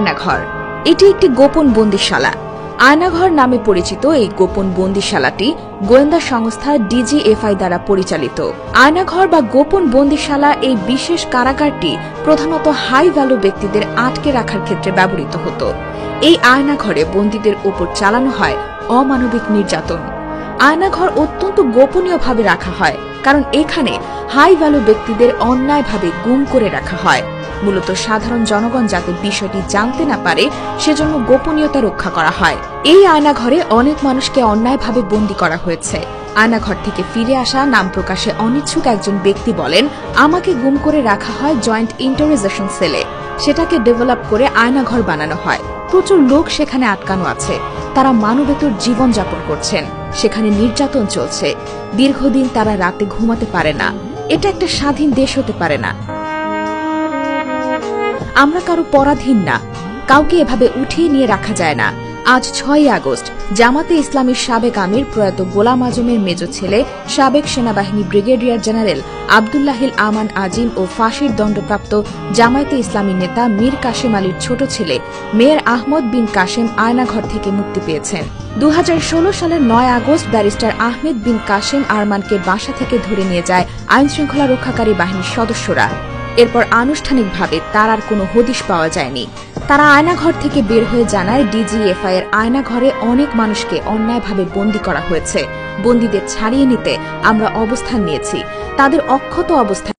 আয়নাঘর। এটি একটি গোপন বন্দিশালা। আয়নাঘর নামে পরিচিত এই গোপন বন্দিশালাটি গোয়েন্দা সংস্থা ডিজিএফআই দ্বারা পরিচালিত। আয়নাঘর বা গোপন বন্দিশালা এই বিশেষ কারাগারটি প্রধানত হাই ভ্যালু ব্যক্তিদের আটকে রাখার ক্ষেত্রে ব্যবহৃত হতো। এই আয়নাঘরে বন্দীদের উপর চালানো হয় অমানবিক নির্যাতন। আয়নাঘর অত্যন্ত গোপনীয়ভাবে রাখা হয়, কারণ এখানে হাই ভ্যালু ব্যক্তিদের অন্যায়ভাবে গুম করে রাখা হয়। মূলত সাধারণ জনগণ যাতে বিষয়টি জানতে না পারে সেজন্য গোপনীয়তা রক্ষা করা হয়। এই আয়নাঘরে অনেক মানুষকে অন্যায়ভাবে বন্দী করা হয়েছে। আয়নাঘর থেকে ফিরে আসা নাম প্রকাশে অনিচ্ছুক একজন ব্যক্তি বলেন, আমাকে গুম করে রাখা হয় জয়েন্ট ইন্টারোগেশন সেলে। সেটাকে ডেভেলপ করে আয়নাঘর বানানো হয়। প্রচুর লোক সেখানে আটকানো আছে। তারা মানবেতর জীবনযাপন করছেন। সেখানে নির্যাতন চলছে। দীর্ঘদিন তারা রাতে ঘুমাতে পারে না। এটা একটা স্বাধীন দেশ হতে পারে না। আমরা কারো পরাধীন না। কাউকে এভাবে উঠিয়ে নিয়ে রাখা যায় না। আজ 6 আগস্ট জামাতে ইসলামীর সাবেক আমির প্রয়াত গোলাম আজমের মেজ ছেলে সাবেক সেনাবাহিনী ব্রিগেডিয়ার জেনারেল আব্দুল্লাহিল আমান আজিম ও ফাঁসির দণ্ডপ্রাপ্ত জামায়াতে ইসলামী নেতা মীর কাশেম আলীর ছোট ছেলে মেয়র আহমদ বিন কাশেম আয়নাঘর থেকে মুক্তি পেয়েছেন। 2016 সালের 9 আগস্ট ব্যারিস্টার আহমেদ বিন কাশেম আরমানকে বাসা থেকে ধরে নিয়ে যায় আইনশৃঙ্খলা রক্ষাকারী বাহিনীর সদস্যরা। এরপর আনুষ্ঠানিকভাবে তার আর কোনো হদিশ পাওয়া যায়নি। তারা আয়নাঘর থেকে বের হয়ে জানায়, ডিজিএফআই এর আয়নাঘরে অনেক মানুষকে অন্যায়ভাবে বন্দী করা হয়েছে। বন্দীদের ছাড়িয়ে নিতে আমরা অবস্থান নিয়েছি। তাদের অক্ষত অবস্থান